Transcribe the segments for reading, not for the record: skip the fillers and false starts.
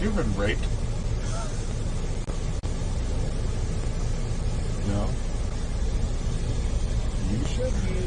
You've been raped. No. You should be.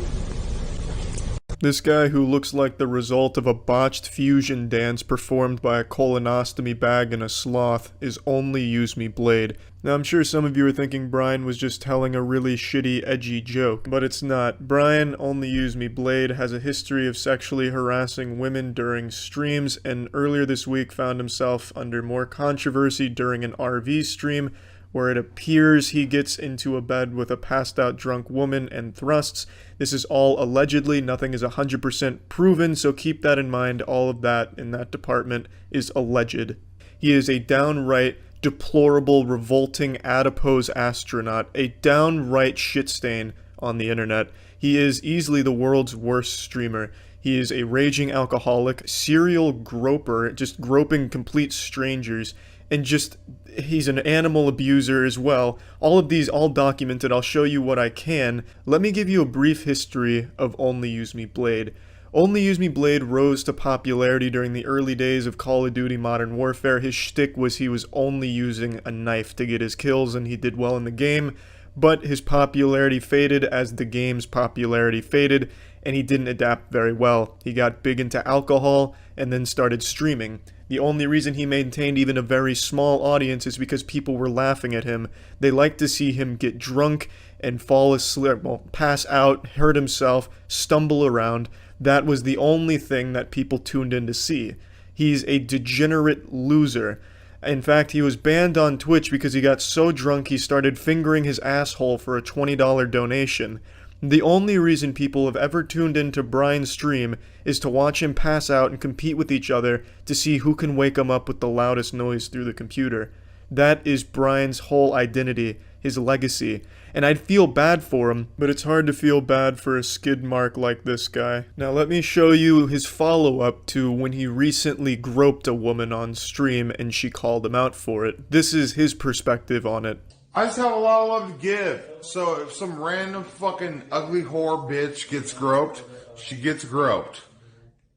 This guy who looks like the result of a botched fusion dance performed by a colonostomy bag and a sloth is Only Use Me Blade. Now I'm sure some of you are thinking Brian was just telling a really shitty, edgy joke, but it's not. Brian, Only Use Me Blade, has a history of sexually harassing women during streams, and earlier this week found himself under more controversy during an RV stream, where it appears he gets into a bed with a passed out drunk woman and thrusts. This is all allegedly, nothing is 100% proven, so keep that in mind. All of that in that department is alleged. He is a downright deplorable, revolting, adipose astronaut, a downright shit stain on the internet. He is easily the world's worst streamer. He is a raging alcoholic, serial groper, just groping complete strangers, and he's an animal abuser as well. All of these, all documented. I'll show you what I can. Let me give you a brief history of Only Use Me Blade. Only Use Me Blade rose to popularity during the early days of Call of Duty Modern Warfare. His shtick was he was only using a knife to get his kills, and he did well in the game, but his popularity faded as the game's popularity faded, and he didn't adapt very well. He got big into alcohol and then started streaming. The only reason he maintained even a very small audience is because people were laughing at him. They liked to see him get drunk and fall asleep, well, pass out, hurt himself, stumble around. That was the only thing that people tuned in to see. He's a degenerate loser. In fact, he was banned on Twitch because he got so drunk he started fingering his asshole for a $20 donation. The only reason people have ever tuned into Brian's stream is to watch him pass out and compete with each other to see who can wake him up with the loudest noise through the computer. That is Brian's whole identity, his legacy. And I'd feel bad for him, but it's hard to feel bad for a skid mark like this guy. Now let me show you his follow-up to when he recently groped a woman on stream and she called him out for it. This is his perspective on it. I just have a lot of love to give. So if some random fucking ugly whore bitch gets groped, she gets groped.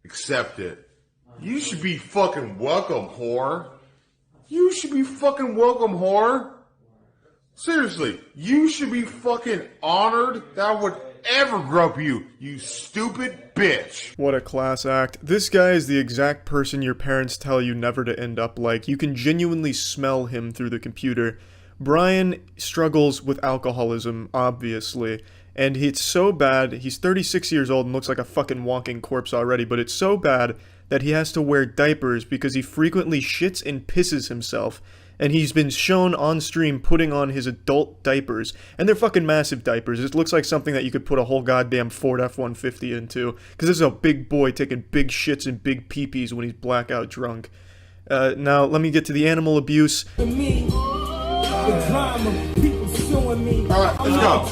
Accept it. You should be fucking welcome, whore. You should be fucking welcome, whore. Seriously, you should be fucking honored that I would ever grope you, you stupid bitch. What a class act. This guy is the exact person your parents tell you never to end up like. You can genuinely smell him through the computer. Brian struggles with alcoholism, obviously, and it's so bad. He's 36 years old and looks like a fucking walking corpse already, but it's so bad that he has to wear diapers because he frequently shits and pisses himself, and he's been shown on stream putting on his adult diapers, and they're fucking massive diapers. It looks like something that you could put a whole goddamn Ford F-150 into, because this is a big boy taking big shits and big peepees when he's blackout drunk. Now, let me get to the animal abuse. Alright, let's go.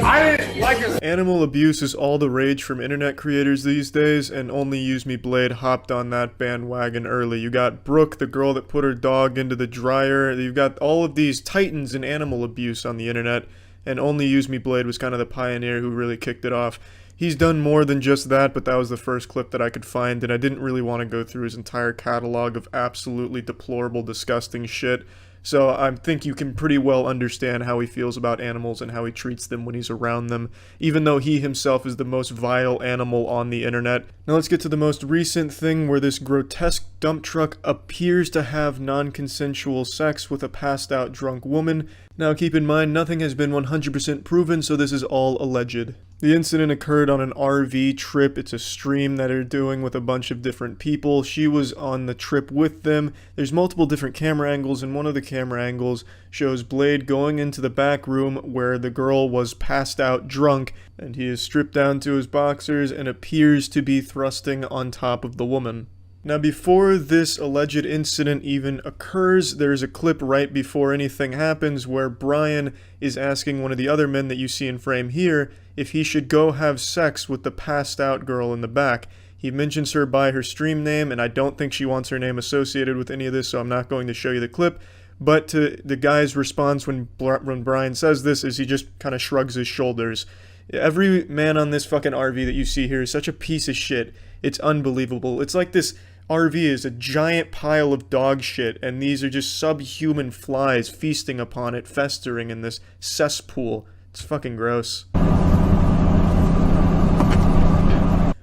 I didn't like it. Animal abuse is all the rage from internet creators these days, and Only Use Me Blade hopped on that bandwagon early. You got Brooke, the girl that put her dog into the dryer. You've got all of these titans in animal abuse on the internet, and Only Use Me Blade was kind of the pioneer who really kicked it off. He's done more than just that, but that was the first clip that I could find, and I didn't really want to go through his entire catalog of absolutely deplorable, disgusting shit. So I think you can pretty well understand how he feels about animals and how he treats them when he's around them, even though he himself is the most vile animal on the internet. Now let's get to the most recent thing where this grotesque dump truck appears to have non-consensual sex with a passed out drunk woman. Now keep in mind, nothing has been 100% proven, so this is all alleged. The incident occurred on an RV trip. It's a stream that they're doing with a bunch of different people. She was on the trip with them. There's multiple different camera angles, and one of the camera angles shows Blade going into the back room where the girl was passed out drunk, and he is stripped down to his boxers and appears to be thrusting on top of the woman. Now before this alleged incident even occurs, there's a clip right before anything happens where Brian is asking one of the other men that you see in frame here if he should go have sex with the passed out girl in the back. He mentions her by her stream name, and I don't think she wants her name associated with any of this, so I'm not going to show you the clip. But to the guy's response when Brian says this is he just kind of shrugs his shoulders. Every man on this fucking RV that you see here is such a piece of shit. It's unbelievable. It's like this RV is a giant pile of dog shit, and these are just subhuman flies feasting upon it, festering in this cesspool. It's fucking gross.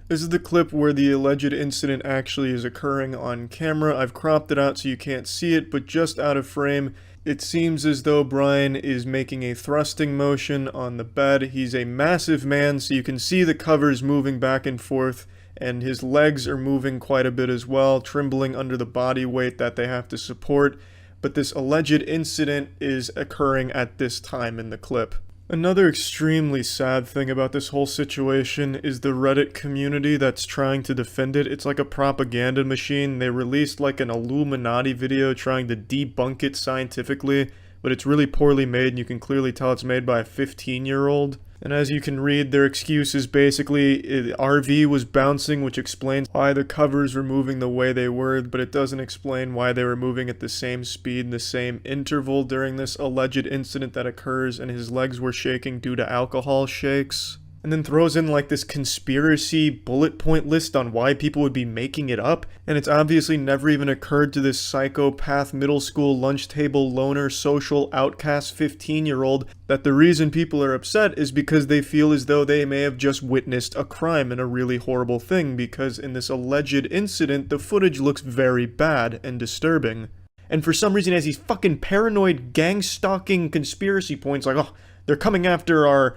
This is the clip where the alleged incident actually is occurring on camera. I've cropped it out so you can't see it, but just out of frame, it seems as though Brian is making a thrusting motion on the bed. He's a massive man, so you can see the covers moving back and forth, and his legs are moving quite a bit as well, trembling under the body weight that they have to support. But this alleged incident is occurring at this time in the clip. Another extremely sad thing about this whole situation is the Reddit community that's trying to defend it. It's like a propaganda machine. They released like an Illuminati video trying to debunk it scientifically, but it's really poorly made, and you can clearly tell it's made by a 15-year-old. And as you can read, their excuse is basically RV was bouncing, which explains why the covers were moving the way they were, but it doesn't explain why they were moving at the same speed, the same interval during this alleged incident that occurs, and his legs were shaking due to alcohol shakes. And then throws in like this conspiracy bullet point list on why people would be making it up, and it's obviously never even occurred to this psychopath middle school lunch table loner social outcast 15-year-old that the reason people are upset is because they feel as though they may have just witnessed a crime and a really horrible thing, because in this alleged incident the footage looks very bad and disturbing. And for some reason, as these fucking paranoid gang-stalking conspiracy points like, oh, they're coming after our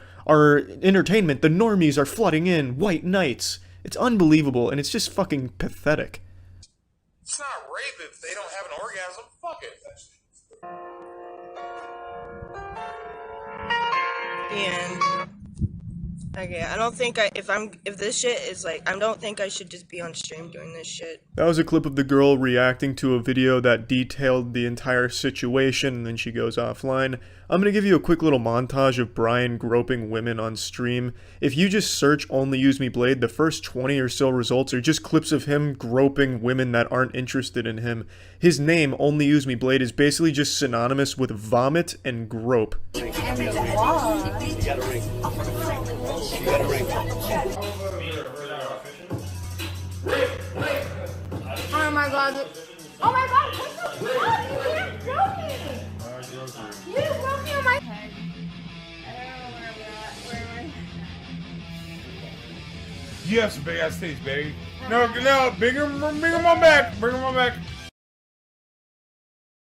entertainment, the normies are flooding in, white knights. It's unbelievable, and it's just fucking pathetic. It's not rape if they don't have an orgasm. Fuck it. And okay, I don't think if this shit is like, I don't think I should just be on stream doing this shit. That was a clip of the girl reacting to a video that detailed the entire situation, and then she goes offline. I'm gonna give you a quick little montage of Brian groping women on stream. If you just search Only Use Me Blade, the first 20 or so results are just clips of him groping women that aren't interested in him. His name, Only Use Me Blade, is basically just synonymous with vomit and grope. You got a ring. Oh my god. Oh my god, what the fuck? You can't grope me! You broke me on my head. I don't know where we're at. You have some big ass titties, baby. No, bring them on back. Bring them on back.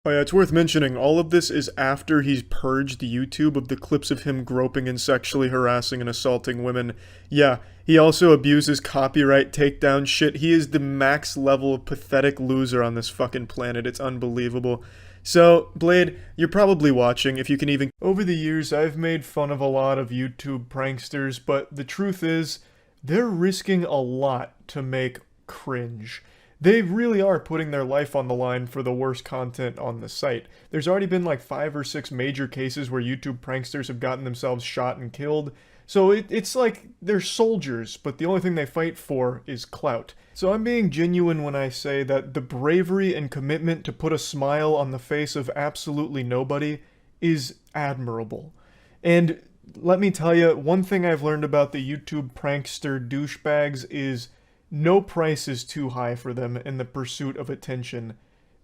Oh yeah, it's worth mentioning, all of this is after he's purged YouTube of the clips of him groping and sexually harassing and assaulting women. Yeah, he also abuses copyright takedown shit. He is the max level of pathetic loser on this fucking planet. It's unbelievable. So, Blade, you're probably watching, if you can even... Over the years, I've made fun of a lot of YouTube pranksters, but the truth is, they're risking a lot to make cringe. They really are putting their life on the line for the worst content on the site. There's already been like 5 or 6 major cases where YouTube pranksters have gotten themselves shot and killed. So it's like they're soldiers, but the only thing they fight for is clout. So I'm being genuine when I say that the bravery and commitment to put a smile on the face of absolutely nobody is admirable. And let me tell you, one thing I've learned about the YouTube prankster douchebags is no price is too high for them in the pursuit of attention,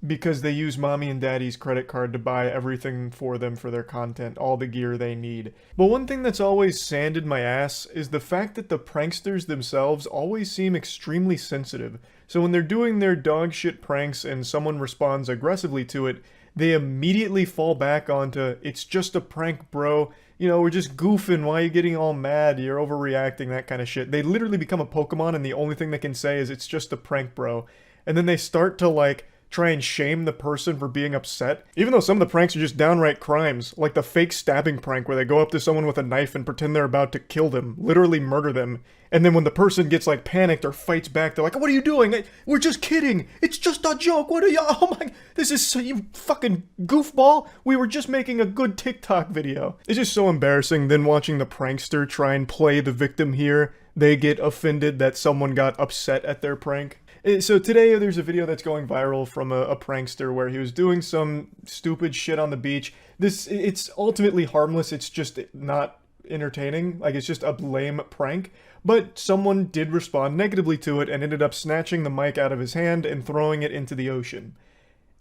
because they use mommy and daddy's credit card to buy everything for them for their content, all the gear they need. But one thing that's always sanded my ass is the fact that the pranksters themselves always seem extremely sensitive. So when they're doing their dog shit pranks and someone responds aggressively to it, they immediately fall back onto, it's just a prank, bro. You know, we're just goofing. Why are you getting all mad? You're overreacting, that kind of shit. They literally become a Pokemon and the only thing they can say is, it's just a prank, bro. And then they start to, like, try and shame the person for being upset. Even though some of the pranks are just downright crimes. Like the fake stabbing prank where they go up to someone with a knife and pretend they're about to kill them. Literally murder them. And then when the person gets, like, panicked or fights back, they're like, what are you doing? We're just kidding. It's just a joke. What are you? Oh my, this is so, you fucking goofball. We were just making a good TikTok video. It's just so embarrassing. Then watching the prankster try and play the victim here, they get offended that someone got upset at their prank. So today there's a video that's going viral from a prankster where he was doing some stupid shit on the beach. It's ultimately harmless. It's just not entertaining. Like, it's just a lame prank. But someone did respond negatively to it and ended up snatching the mic out of his hand and throwing it into the ocean.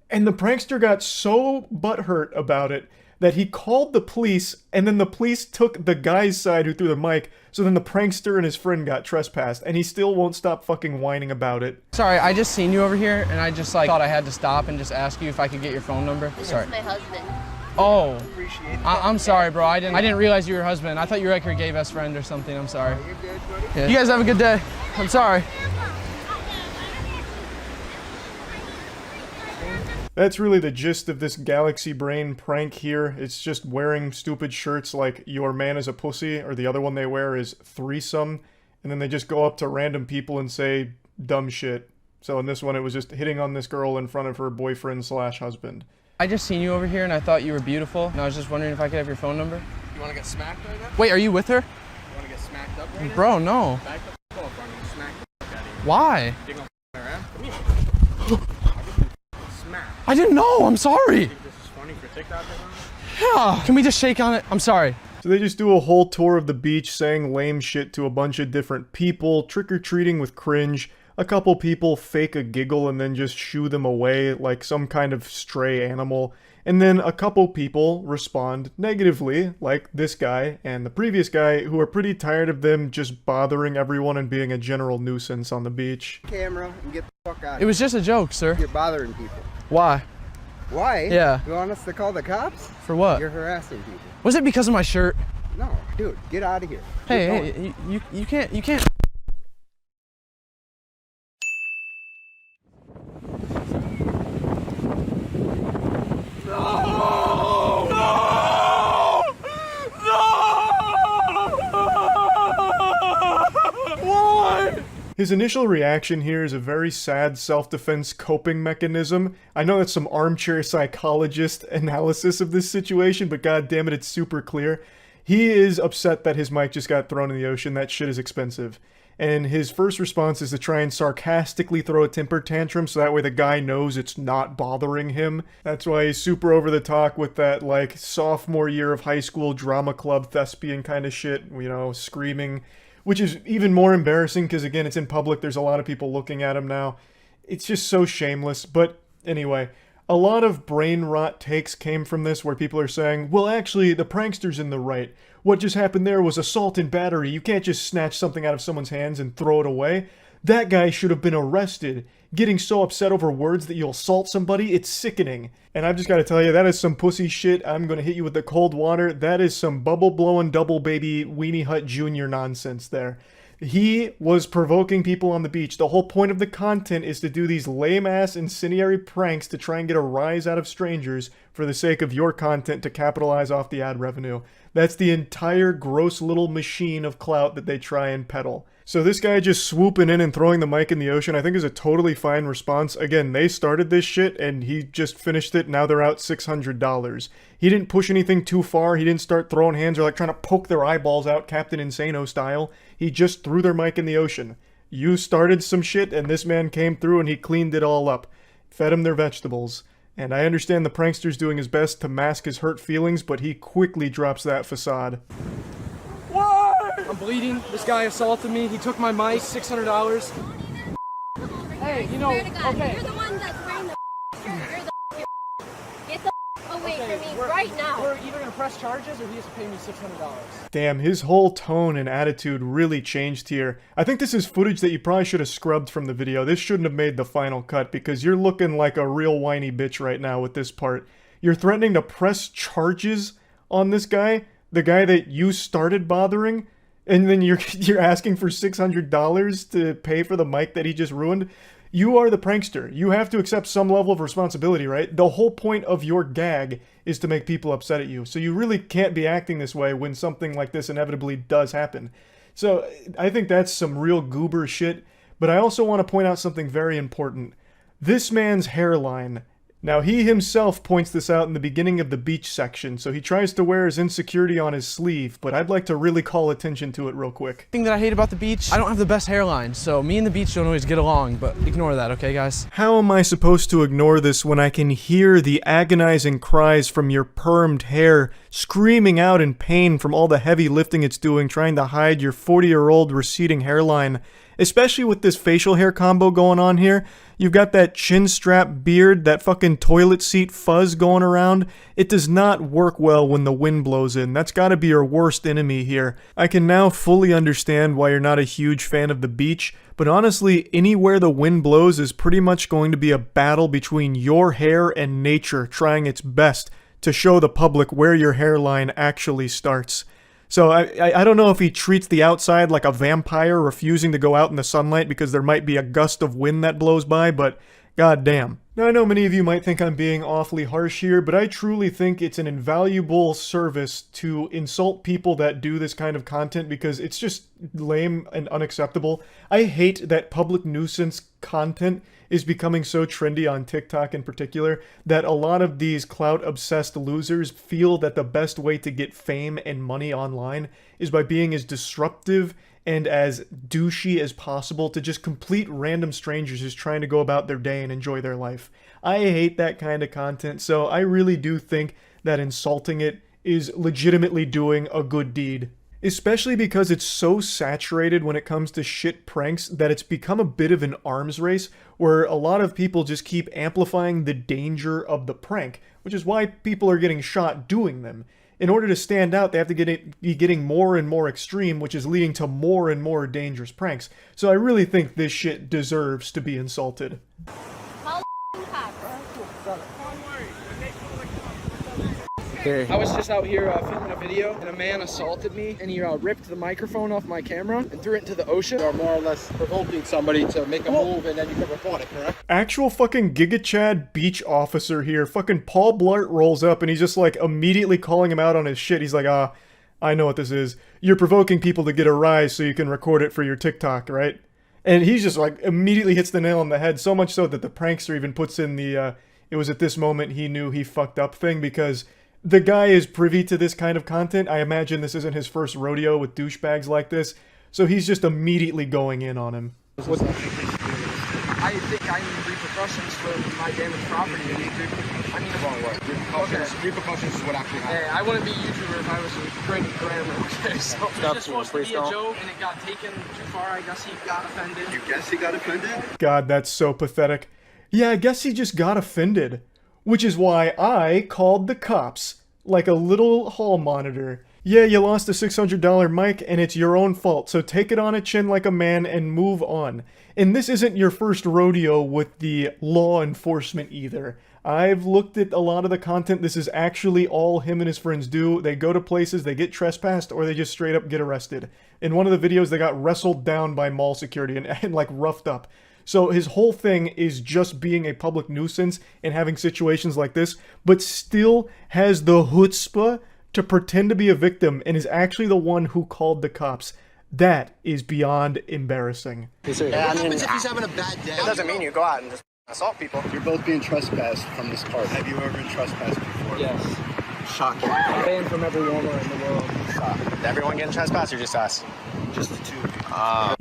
And the prankster got so butthurt about it that he called the police, and then the police took the guy's side who threw the mic, so then the prankster and his friend got trespassed, and he still won't stop fucking whining about it. Sorry, I just seen you over here, and I just thought I had to stop and just ask you if I could get your phone number. Sorry. This is my husband. Oh, I'm sorry, bro. I didn't realize you were your husband. I thought you were like her gay best friend or something. I'm sorry. You're good, buddy. Yeah. You guys have a good day. I'm sorry. That's really the gist of this Galaxy Brain prank here. It's just wearing stupid shirts like "Your man is a pussy," or the other one they wear is "Threesome," and then they just go up to random people and say dumb shit. So in this one, it was just hitting on this girl in front of her boyfriend/husband. I just seen you over here, and I thought you were beautiful, and I was just wondering if I could have your phone number. You want to get smacked right now? Wait, are you with her? You want to get smacked up right now? Bro, no. Back the f*** up on you. Smack the f*** out of you. Why? You gonna f*** around? Come here. Smack. I didn't know. I'm sorry. You think this is funny for TikTok or something? Yeah. Can we just shake on it? I'm sorry. So they just do a whole tour of the beach saying lame shit to a bunch of different people, trick-or-treating with cringe. A couple people fake a giggle and then just shoo them away like some kind of stray animal. And then a couple people respond negatively, like this guy and the previous guy, who are pretty tired of them just bothering everyone and being a general nuisance on the beach. Camera and get the fuck out. It was just a joke, sir. You're bothering people. Why? Why? Yeah. You want us to call the cops? For what? You're harassing people. Was it because of my shirt? No, dude, get out of here. Hey, you can't. His initial reaction here is a very sad self-defense coping mechanism. I know that's some armchair psychologist analysis of this situation, but god damn it, it's super clear. He is upset that his mic just got thrown in the ocean. That shit is expensive. And his first response is to try and sarcastically throw a temper tantrum so that way the guy knows it's not bothering him. That's why he's super over the top with that, like, sophomore year of high school drama club thespian kind of shit, you know, screaming. Which is even more embarrassing because, again, it's in public. There's a lot of people looking at him now. It's just so shameless. But anyway, a lot of brain rot takes came from this where people are saying, well, actually, the prankster's in the right. What just happened there was assault and battery. You can't just snatch something out of someone's hands and throw it away. That guy should have been arrested. Getting so upset over words that you'll assault somebody, it's sickening. And I've just got to tell you, that is some pussy shit. I'm going to hit you with the cold water. That is some bubble-blowing double baby Weenie Hut Jr. nonsense there. He was provoking people on the beach. The whole point of the content is to do these lame-ass incendiary pranks to try and get a rise out of strangers for the sake of your content to capitalize off the ad revenue. That's the entire gross little machine of clout that they try and peddle. So this guy just swooping in and throwing the mic in the ocean, I think is a totally fine response. Again, they started this shit and he just finished it. Now they're out $600. He didn't push anything too far. He didn't start throwing hands or like trying to poke their eyeballs out Captain Insano style. He just threw their mic in the ocean. You started some shit and this man came through and he cleaned it all up. Fed them their vegetables. And I understand the prankster's doing his best to mask his hurt feelings, but he quickly drops that facade. I'm bleeding. This guy assaulted me. He took my mic. $600. Hey, you know, okay. You're the one that's wearing the You're the Get the away from me right now. We're either gonna press charges or he has to pay me $600. Damn, his whole tone and attitude really changed here. I think this is footage that you probably should have scrubbed from the video. This shouldn't have made the final cut because you're looking like a real whiny bitch right now with this part. You're threatening to press charges on this guy, the guy that you started bothering, and then you're asking for $600 to pay for the mic that he just ruined. You are the prankster. You have to accept some level of responsibility, right? The whole point of your gag is to make people upset at you. So you really can't be acting this way when something like this inevitably does happen. So I think that's some real goober shit. But I also want to point out something very important. This man's hairline Now, he himself points this out in the beginning of the beach section, so he tries to wear his insecurity on his sleeve, but I'd like to really call attention to it real quick. Thing that I hate about the beach, I don't have the best hairline, so me and the beach don't always get along, but ignore that, okay, guys? How am I supposed to ignore this when I can hear the agonizing cries from your permed hair screaming out in pain from all the heavy lifting it's doing trying to hide your 40-year-old receding hairline? Especially with this facial hair combo going on here. You've got that chin strap beard, that fucking toilet seat fuzz going around. It does not work well when the wind blows in. That's gotta be your worst enemy here. I can now fully understand why you're not a huge fan of the beach, but honestly, anywhere the wind blows is pretty much going to be a battle between your hair and nature trying its best to show the public where your hairline actually starts. So I don't know if he treats the outside like a vampire refusing to go out in the sunlight because there might be a gust of wind that blows by, but goddamn. Now I know many of you might think I'm being awfully harsh here, but I truly think it's an invaluable service to insult people that do this kind of content because it's just lame and unacceptable. I hate that public nuisance content is becoming so trendy on TikTok in particular that a lot of these clout-obsessed losers feel that the best way to get fame and money online is by being as disruptive and as douchey as possible to just complete random strangers just trying to go about their day and enjoy their life. I hate that kind of content, so I really do think that insulting it is legitimately doing a good deed. Especially because it's so saturated when it comes to shit pranks that it's become a bit of an arms race where a lot of people just keep amplifying the danger of the prank, which is why people are getting shot doing them. In order to stand out, they have to be getting more and more extreme, which is leading to more and more dangerous pranks. So I really think this shit deserves to be insulted. I was just out here filming a video, and a man assaulted me, and he ripped the microphone off my camera and threw it into the ocean. You're more or less provoking somebody to make a move, and then you can report it, correct? Actual fucking Giga Chad beach officer here. Fucking Paul Blart rolls up, and he's just like immediately calling him out on his shit. He's like, I know what this is. You're provoking people to get a rise so you can record it for your TikTok, right? And he's just like immediately hits the nail on the head, so much so that the prankster even puts in the, it was at this moment he knew he fucked up thing because the guy is privy to this kind of content. I imagine this isn't his first rodeo with douchebags like this, so he's just immediately going in on him. I think I need repercussions for my damaged property. I mean, the wrong way. Repercussions is what actually happened. Hey, I wouldn't be a YouTuber if I was creating grammar, okay? So it was just supposed to be a joke, and it got taken too far. I guess he got offended. You guess he got offended? God, that's so pathetic. Yeah, I guess he just got offended. Which is why I called the cops, like a little hall monitor. Yeah, you lost a $600 mic, and it's your own fault, so take it on a chin like a man and move on. And this isn't your first rodeo with the law enforcement either. I've looked at a lot of the content. This is actually all him and his friends do. They go to places, they get trespassed, or they just straight up get arrested. In one of the videos, they got wrestled down by mall security and like roughed up. So his whole thing is just being a public nuisance and having situations like this, but still has the chutzpah to pretend to be a victim and is actually the one who called the cops. That is beyond embarrassing. What happens if he's having a bad day? It doesn't mean you go out and just assault people. You're both being trespassed from this park. Have you ever been trespassed before? Yes. Shocking. I'm banned from every Walmart in the world. Everyone getting trespassed or just us? Just the two of you.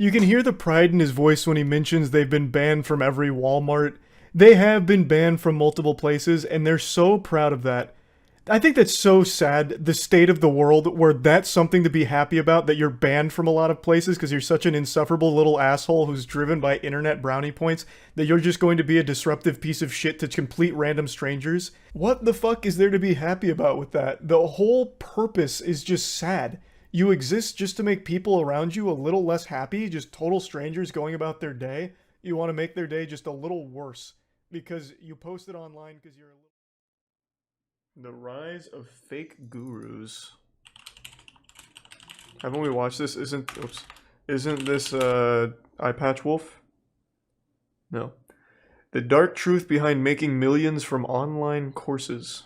You can hear the pride in his voice when he mentions they've been banned from every Walmart. They have been banned from multiple places, and they're so proud of that. I think that's so sad, the state of the world, where that's something to be happy about, that you're banned from a lot of places because you're such an insufferable little asshole who's driven by internet brownie points, that you're just going to be a disruptive piece of shit to complete random strangers. What the fuck is there to be happy about with that? The whole purpose is just sad. You exist just to make people around you a little less happy, just total strangers going about their day. You want to make their day just a little worse because you post it online because you're a little... The rise of fake gurus. Haven't we watched this? Isn't this Eye Patch Wolf? No. The dark truth behind making millions from online courses.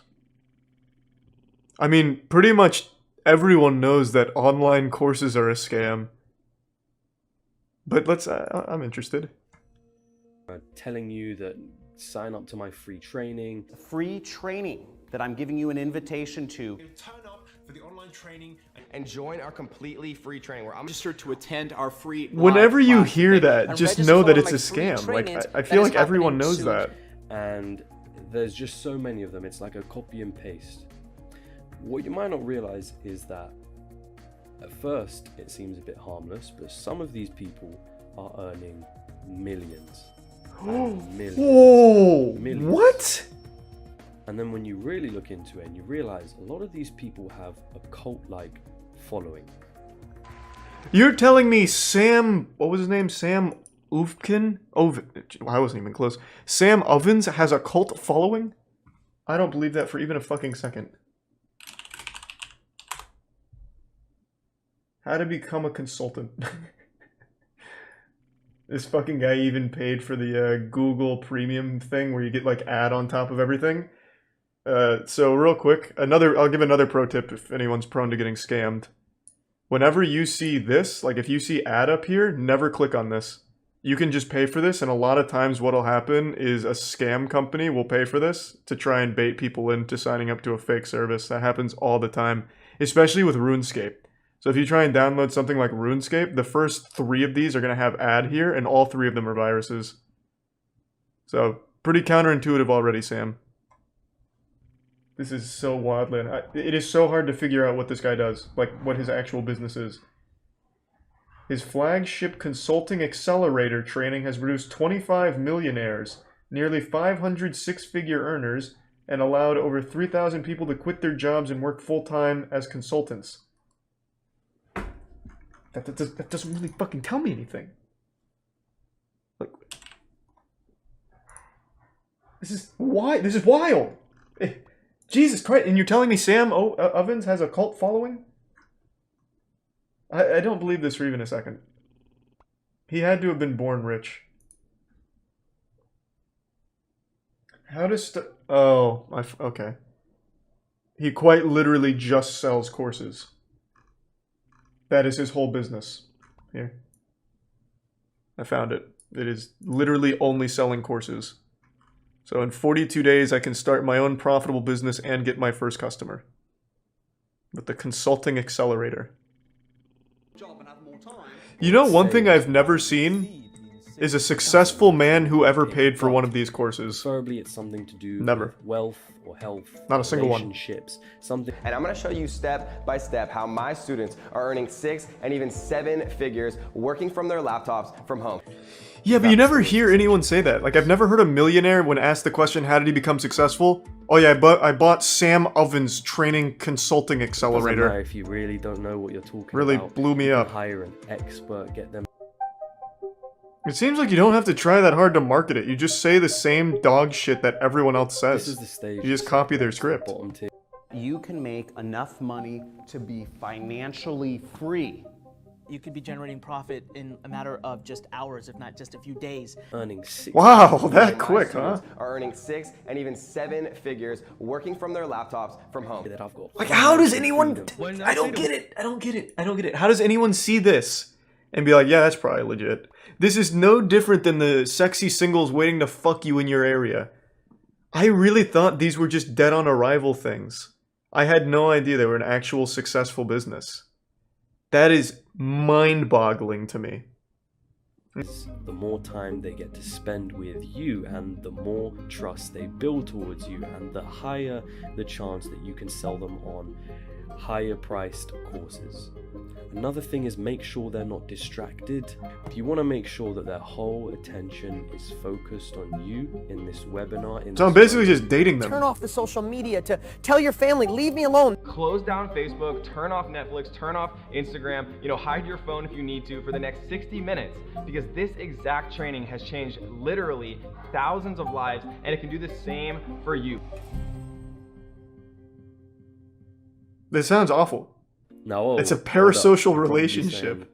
I mean, pretty much everyone knows that online courses are a scam. But I'm interested. Telling you that sign up to my free training. Free training that I'm giving you an invitation to. Turn up for the online training And join our completely free training where I'm registered to attend our free. Whenever you hear that, just know that it's a scam. Like, I feel like everyone knows that. And there's just so many of them. It's like a copy and paste. What you might not realize is that at first it seems a bit harmless, but some of these people are earning millions. Millions. Whoa! Millions. What? And then when you really look into it and you realize a lot of these people have a cult-like following. You're telling me Sam, what was his name? Sam Ovkin? I wasn't even close. Sam Ovens has a cult following? I don't believe that for even a fucking second. How to become a consultant. This fucking guy even paid for the Google Premium thing where you get like ad on top of everything. So real quick, I'll give another pro tip if anyone's prone to getting scammed. Whenever you see this, like if you see ad up here, never click on this. You can just pay for this, and a lot of times what'll happen is a scam company will pay for this to try and bait people into signing up to a fake service. That happens all the time, especially with RuneScape. So if you try and download something like RuneScape, the first 3 of these are going to have ad here, and all 3 of them are viruses. So, pretty counterintuitive already, Sam. This is so wildly... It is so hard to figure out what this guy does, like what his actual business is. His flagship consulting accelerator training has produced 25 millionaires, nearly 500 six-figure earners, and allowed over 3,000 people to quit their jobs and work full-time as consultants. That doesn't really fucking tell me anything. Like, this is wild. Jesus Christ! And you're telling me Sam Ovens has a cult following? I don't believe this for even a second. He had to have been born rich. How does okay. He quite literally just sells courses. That is his whole business. Here. I found it. It is literally only selling courses. So in 42 days, I can start my own profitable business and get my first customer. With the consulting accelerator. You know, one thing I've never seen is a successful man who ever paid for one of these courses. Preferably it's something to do Never. with wealth or health. Not a single one. Relationships. Something. And I'm going to show you step by step how my students are earning 6 and even 7 figures working from their laptops from home. Yeah, but you never hear anyone say that. Like, I've never heard a millionaire, when asked the question, how did he become successful? Oh yeah, I bought Sam Ovens' training consulting accelerator. Doesn't matter if you really don't know what you're talking really about. Blew me up. Hire an expert, get them. It seems like you don't have to try that hard to market it. You just say the same dog shit that everyone else says. This is the stage. You just copy their script. You can make enough money to be financially free. You could be generating profit in a matter of just hours, if not just a few days. Earning 6. Wow, that quick, huh? Are earning 6 and even 7 figures working from their laptops from home. That I've got. Like, how does anyone... I don't get it. I don't get it. How does anyone see this and be like, yeah, that's probably legit? This is no different than the sexy singles waiting to fuck you in your area. I really thought these were just dead on arrival things. I had no idea they were an actual successful business. That is mind-boggling to me. The more time they get to spend with you and the more trust they build towards you, and the higher the chance that you can sell them on higher priced courses. Another thing is, make sure they're not distracted. If you want to make sure that their whole attention is focused on you in this webinar. So I'm basically just dating them. Turn off the social media to tell your family, leave me alone. Close down Facebook, turn off Netflix, turn off Instagram, hide your phone if you need to for the next 60 minutes, because this exact training has changed literally thousands of lives, and it can do the same for you. This sounds awful. No, it's a parasocial relationship.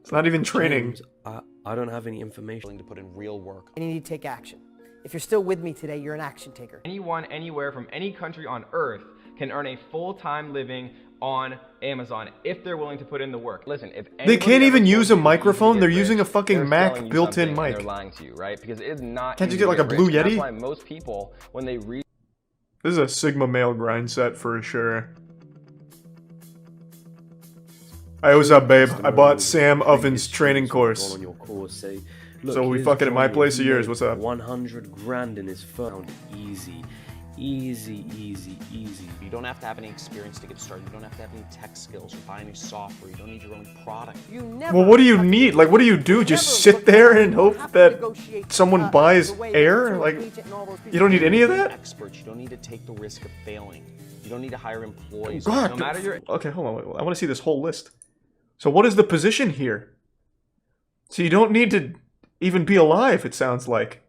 It's not even training. James, I don't have any information to put in real work. And you need to take action. If you're still with me today, you're an action taker. Anyone, anywhere, from any country on Earth can earn a full-time living on Amazon if they're willing to put in the work. Listen, if They can't even use a told you microphone, you they're can get using a rich, fucking they're Mac selling you built-in something and mic. They're lying to you, right? Because it's not. Can't you easy get like to a get Blue rich, and Yeti? That's why most people, when they read. This is a Sigma male grind set for sure. Hey, what's up, babe? I bought Sam Oven's training course. On your course, say, So we here's fucking at my Johnny, place he of yours, made what's up? 100 grand in his phone. Easy. Easy, easy, easy. You don't have to have any experience to get started. You don't have to have any tech skills or buy any software. You don't need your own product. You never. Well, what do you need? Like, what do you do? Just sit there and hope that someone buys air? Like, you don't need any of that? Experts. You don't need to take the risk of failing. You don't need to hire employees. God, No matter your. okay, hold on. Wait, I want to see this whole list. So what is the position here? So you don't need to even be alive, it sounds like.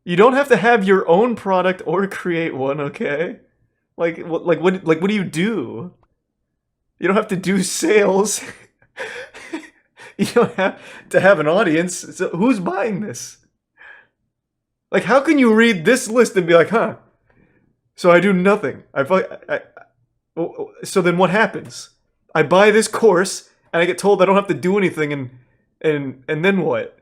You don't have to have your own product or create one, okay? Like what do you do? You don't have to do sales. You don't have to have an audience. So who's buying this? Like, how can you read this list and be like, huh? So I do nothing. So then what happens? I buy this course and I get told I don't have to do anything, and then what?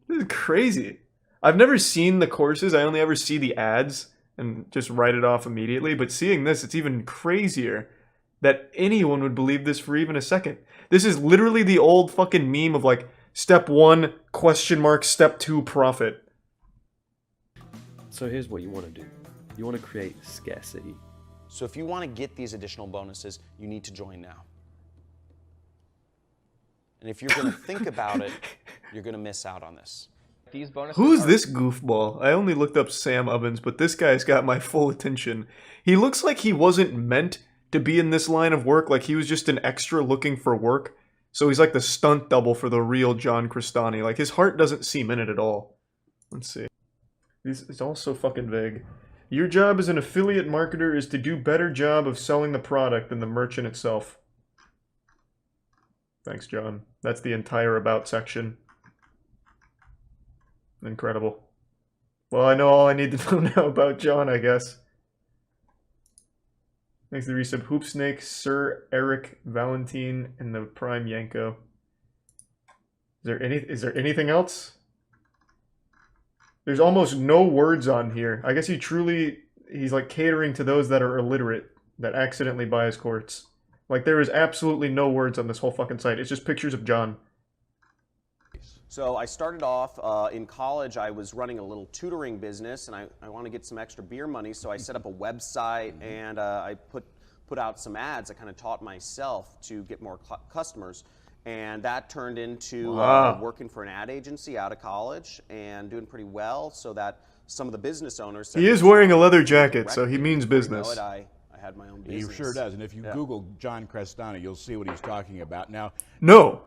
This is crazy. I've never seen the courses. I only ever see the ads and just write it off immediately. But seeing this, it's even crazier that anyone would believe this for even a second. This is literally the old fucking meme of like step 1 question mark step 2 profit. So here's what you want to do. You want to create scarcity. So if you want to get these additional bonuses, you need to join now. And if you're going to think about it, you're going to miss out on this. These bonuses Who's are- this goofball? I only looked up Sam Ovens, but this guy's got my full attention. He looks like he wasn't meant to be in this line of work, like he was just an extra looking for work. So he's like the stunt double for the real John Crestani. Like, his heart doesn't seem in it at all. Let's see. It's all so fucking vague. Your job as an affiliate marketer is to do better job of selling the product than the merchant itself. Thanks, John. That's the entire about section. Incredible. Well, I know all I need to know now about John, I guess. Thanks to the resub Hoopsnake, Sir Eric Valentine, and the Prime Yanko. Is there anything else? There's almost no words on here. I guess he's like catering to those that are illiterate, that accidentally buy his course. Like, there is absolutely no words on this whole fucking site. It's just pictures of John. So I started off in college. I was running a little tutoring business, and I want to get some extra beer money. So I set up a website, and I put out some ads. I kind of taught myself to get more customers, and that turned into working for an ad agency out of college and doing pretty well. So that some of the business owners said, He is wearing a leather jacket, so he means business. I had my own business. He sure does. And if you Google John Crestani, you'll see what he's talking about. Now, No,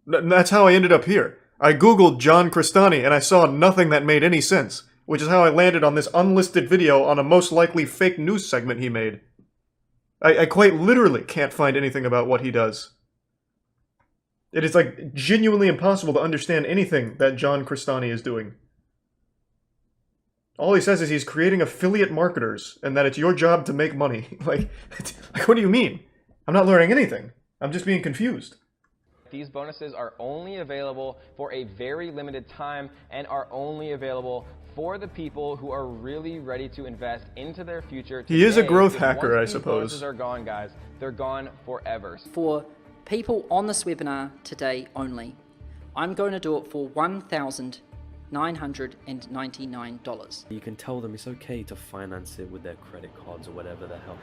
that's how I ended up here. I googled John Crestani and I saw nothing that made any sense, which is how I landed on this unlisted video on a most likely fake news segment he made. I quite literally can't find anything about what he does. It is like genuinely impossible to understand anything that John Crestani is doing. All he says is he's creating affiliate marketers and that it's your job to make money. Like what do you mean? I'm not learning anything. I'm just being confused. These bonuses are only available for a very limited time and are only available for the people who are really ready to invest into their future today. He is a growth Because hacker, I once these suppose. bonuses are gone, guys. They're gone forever. For people on this webinar today only, I'm going to do it for $1,999. You can tell them it's okay to finance it with their credit cards or whatever the hell.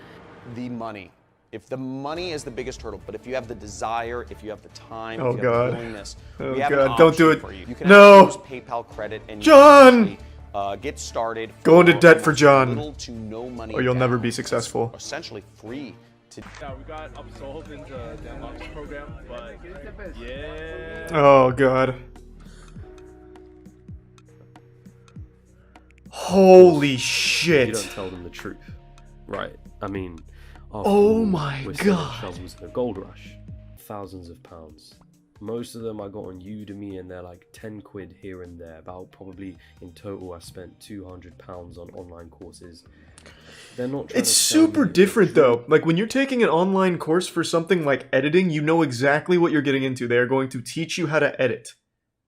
The money. If the money is the biggest hurdle, but if you have the desire, if you have the time, Oh, if you have God. the willingness, Oh, we have God. an Don't do option it. for you. You can No. actually use PayPal credit and John! you can actually, get started. Go into debt for almost John, little to no money or you'll down. never be successful. Essentially free to. Yeah, we got absolved into the DevOps program, but yeah. Oh, God. Holy shit. You don't tell them the truth. Right. I mean, Oh my we're selling God. shovels in a gold rush. Thousands of pounds. Most of them I got on Udemy, and they're like 10 quid here and there. About probably in total I spent £200 on online courses. They're not It's super different though. Like when you're taking an online course for something like editing, you know exactly what you're getting into. They are going to teach you how to edit.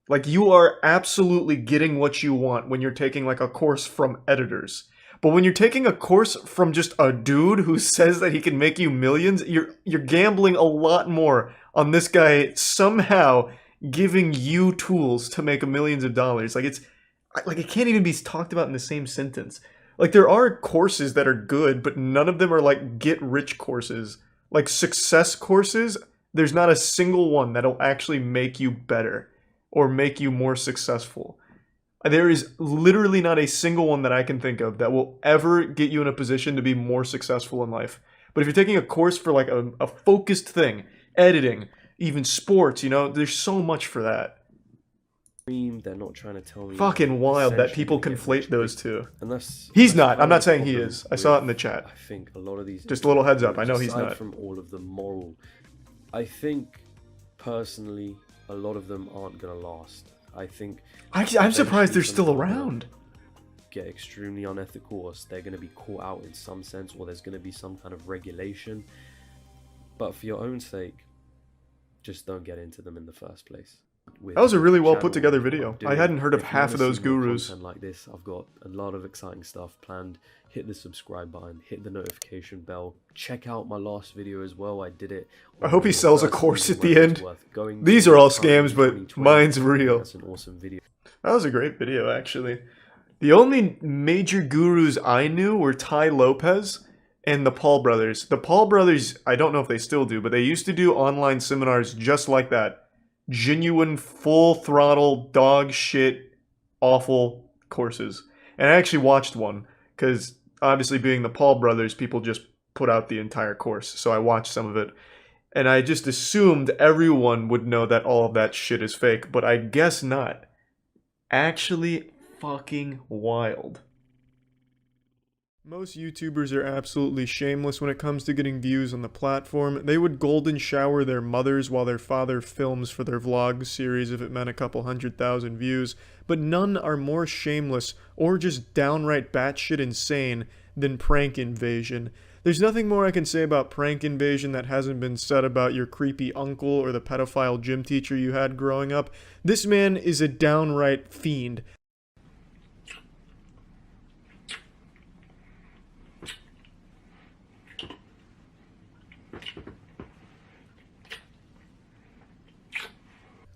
Like you are absolutely getting what you want when you're taking like a course from editors. But when you're taking a course from just a dude who says that he can make you millions, you're gambling a lot more on this guy somehow giving you tools to make millions of dollars. Like it can't even be talked about in the same sentence. Like there are courses that are good, but none of them are like get rich courses. Like success courses, there's not a single one that'll actually make you better or make you more successful. There is literally not a single one that I can think of that will ever get you in a position to be more successful in life. But if you're taking a course for like a focused thing, editing, even sports, you know, there's so much for that. They're not trying to tell me. Fucking wild that people conflate those two. Unless he's not. I'm not saying he is. I saw it in the chat. I think a lot of these. Just a little heads up. I know he's aside not. From all of the moral, I think personally, a lot of them aren't gonna last. I think. I'm surprised they're still around. Get extremely unethical, or they're going to be caught out in some sense, or there's going to be some kind of regulation. But for your own sake, just don't get into them in the first place. That was a really well put together video. I hadn't heard of half of those gurus. Content like this, I've got a lot of exciting stuff planned. Hit the subscribe button, hit the notification bell. Check out my last video as well. I did it. I hope he sells a course at the end. These are all scams, but mine's real. That's an awesome video. That was a great video, actually. The only major gurus I knew were Ty Lopez and the Paul brothers. The Paul brothers, I don't know if they still do, but they used to do online seminars just like that. Genuine, full throttle, dog shit, awful courses. And I actually watched one, because obviously being the Paul brothers, people just put out the entire course. So I watched some of it. And I just assumed everyone would know that all of that shit is fake, but I guess not. Actually fucking wild. Most YouTubers are absolutely shameless when it comes to getting views on the platform. They would golden shower their mothers while their father films for their vlog series if it meant a couple 100,000 views, but none are more shameless or just downright batshit insane than Prank Invasion. There's nothing more I can say about Prank Invasion that hasn't been said about your creepy uncle or the pedophile gym teacher you had growing up. This man is a downright fiend.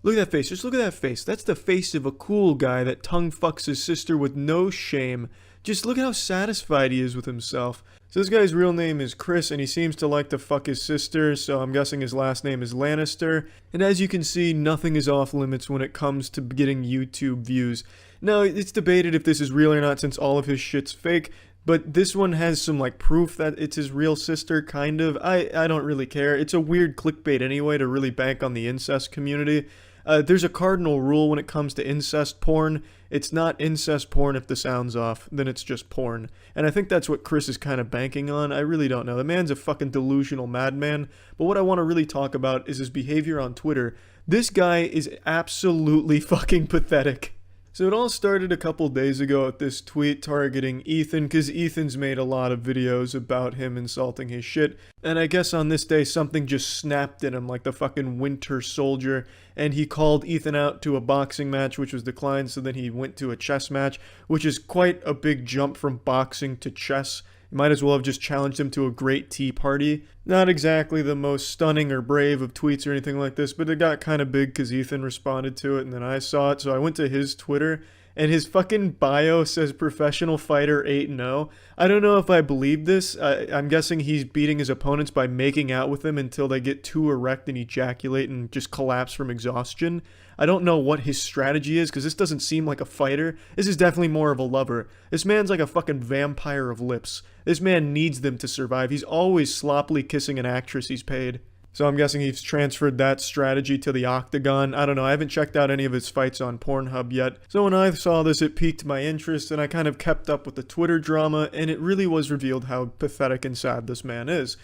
Look at that face, just look at that face. That's the face of a cool guy that tongue fucks his sister with no shame. Just look at how satisfied he is with himself. So this guy's real name is Chris, and he seems to like to fuck his sister, so I'm guessing his last name is Lannister. And as you can see, nothing is off limits when it comes to getting YouTube views. Now, it's debated if this is real or not since all of his shit's fake, but this one has some like proof that it's his real sister, kind of. I don't really care. It's a weird clickbait anyway to really bank on the incest community. There's a cardinal rule when it comes to incest porn. It's not incest porn if the sound's off, then it's just porn. And I think that's what Chris is kind of banking on. I really don't know. The man's a fucking delusional madman. But what I want to really talk about is his behavior on Twitter. This guy is absolutely fucking pathetic. So it all started a couple days ago with this tweet targeting Ethan, because Ethan's made a lot of videos about him insulting his shit, and I guess on this day something just snapped in him like the fucking Winter Soldier, and he called Ethan out to a boxing match, which was declined, so then he went to a chess match, which is quite a big jump from boxing to chess. Might as well have just challenged him to a great tea party. Not exactly the most stunning or brave of tweets or anything like this, but it got kind of big because Ethan responded to it and then I saw it, so I went to his Twitter and his fucking bio says professional fighter 8-0. I don't know if I believe this. I'm guessing he's beating his opponents by making out with them until they get too erect and ejaculate and just collapse from exhaustion. I don't know what his strategy is because this doesn't seem like a fighter. This is definitely more of a lover. This man's like a fucking vampire of lips. This man needs them to survive. He's always sloppily kissing an actress he's paid. So I'm guessing he's transferred that strategy to the octagon. I don't know, I haven't checked out any of his fights on Pornhub yet. So when I saw this, it piqued my interest, and I kind of kept up with the Twitter drama, and it really was revealed how pathetic and sad this man is.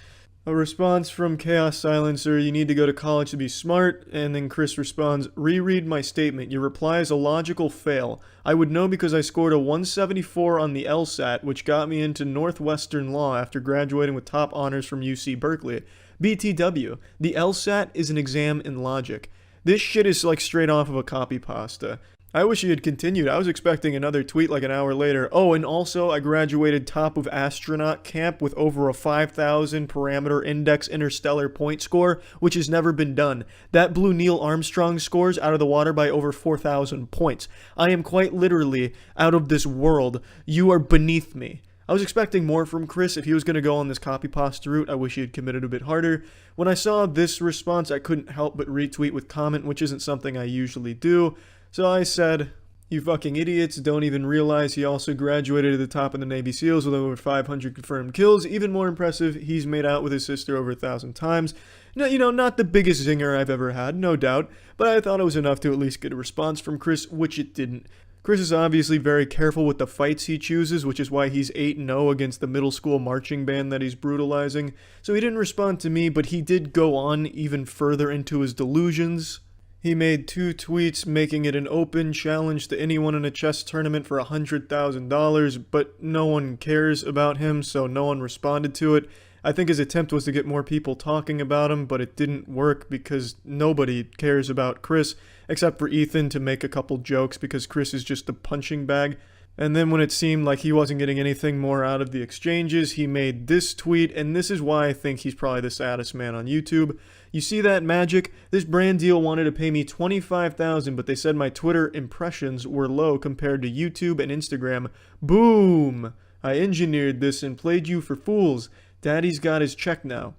A response from Chaos Silencer, you need to go to college to be smart, and then Chris responds, reread my statement, your reply is a logical fail. I would know because I scored a 174 on the LSAT, which got me into Northwestern Law after graduating with top honors from UC Berkeley. BTW, the LSAT is an exam in logic. This shit is like straight off of a copy pasta. I wish he had continued. I was expecting another tweet like an hour later. Oh, and also I graduated top of astronaut camp with over a 5,000 parameter index interstellar point score, which has never been done. That blew Neil Armstrong's scores out of the water by over 4,000 points. I am quite literally out of this world. You are beneath me. I was expecting more from Chris. If he was going to go on this copy pasta route, I wish he had committed a bit harder. When I saw this response, I couldn't help but retweet with comment, which isn't something I usually do. So I said, you fucking idiots don't even realize he also graduated at the top of the Navy SEALs with over 500 confirmed kills. Even more impressive, he's made out with his sister over 1,000 times. No, you know, not the biggest zinger I've ever had, no doubt, but I thought it was enough to at least get a response from Chris, which it didn't. Chris is obviously very careful with the fights he chooses, which is why he's 8-0 against the middle school marching band that he's brutalizing. So he didn't respond to me, but he did go on even further into his delusions. He made 2 tweets making it an open challenge to anyone in a chess tournament for $100,000, but no one cares about him, so no one responded to it. I think his attempt was to get more people talking about him, but it didn't work because nobody cares about Chris, except for Ethan to make a couple jokes because Chris is just a punching bag. And then when it seemed like he wasn't getting anything more out of the exchanges, he made this tweet, and this is why I think he's probably the saddest man on YouTube. You see that magic? This brand deal wanted to pay me $25,000, but they said my Twitter impressions were low compared to YouTube and Instagram. Boom! I engineered this and played you for fools. Daddy's got his check now.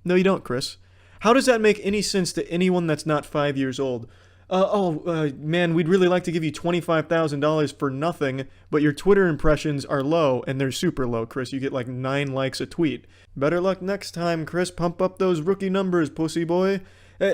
No, you don't, Chris. How does that make any sense to anyone that's not 5 years old? Man, we'd really like to give you $25,000 for nothing, but your Twitter impressions are low, and they're super low, Chris. You get like 9 likes a tweet. Better luck next time, Chris. Pump up those rookie numbers, pussy boy.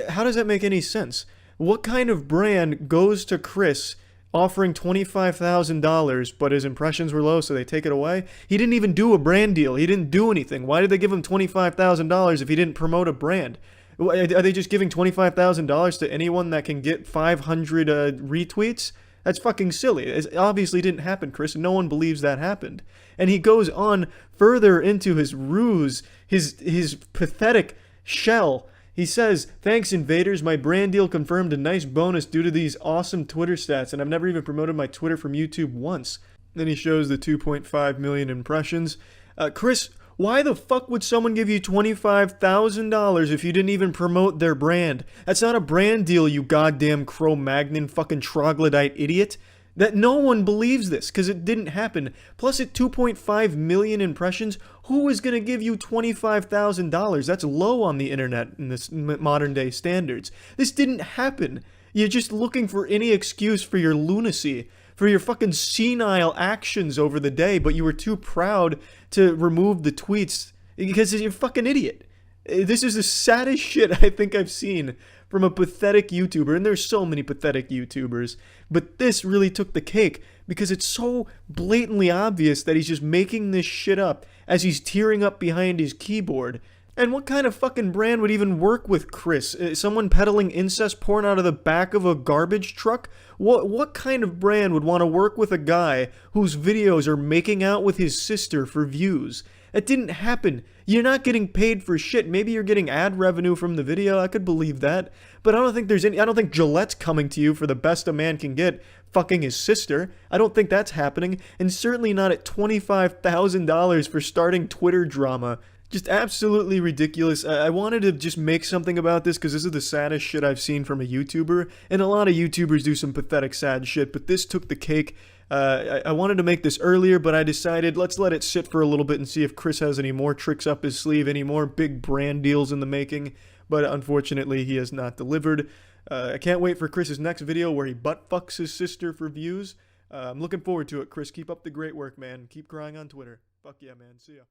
How does that make any sense? What kind of brand goes to Chris offering $25,000, but his impressions were low, so they take it away? He didn't even do a brand deal. He didn't do anything. Why did they give him $25,000 if he didn't promote a brand? Are they just giving $25,000 to anyone that can get 500 retweets? That's fucking silly. It obviously didn't happen, Chris. No one believes that happened. And he goes on further into his ruse, his pathetic shell. He says, thanks invaders, my brand deal confirmed a nice bonus due to these awesome Twitter stats, and I've never even promoted my Twitter from YouTube once. Then he shows the 2.5 million impressions. Chris, why the fuck would someone give you $25,000 if you didn't even promote their brand? That's not a brand deal, you goddamn Cro-Magnon fucking troglodyte idiot. That no one believes this, because it didn't happen. Plus at 2.5 million impressions, who is going to give you $25,000? That's low on the internet in this modern day standards. This didn't happen. You're just looking for any excuse for your lunacy, for your fucking senile actions over the day, but you were too proud to remove the tweets because you're a fucking idiot. This is the saddest shit I think I've seen from a pathetic YouTuber, and there's so many pathetic YouTubers, but this really took the cake because it's so blatantly obvious that he's just making this shit up as he's tearing up behind his keyboard. And what kind of fucking brand would even work with Chris? Someone peddling incest porn out of the back of a garbage truck? What kind of brand would want to work with a guy whose videos are making out with his sister for views? It didn't happen. You're not getting paid for shit. Maybe you're getting ad revenue from the video. I could believe that. But I don't think I don't think Gillette's coming to you for the best a man can get, fucking his sister. I don't think that's happening. And certainly not at $25,000 for starting Twitter drama. Just absolutely ridiculous. I wanted to just make something about this because this is the saddest shit I've seen from a YouTuber. And a lot of YouTubers do some pathetic sad shit, but this took the cake. I wanted to make this earlier, but I decided let's let it sit for a little bit and see if Chris has any more tricks up his sleeve, any more big brand deals in the making. But unfortunately, he has not delivered. I can't wait for Chris's next video where he butt fucks his sister for views. I'm looking forward to it, Chris. Keep up the great work, man. Keep crying on Twitter. Fuck yeah, man. See ya.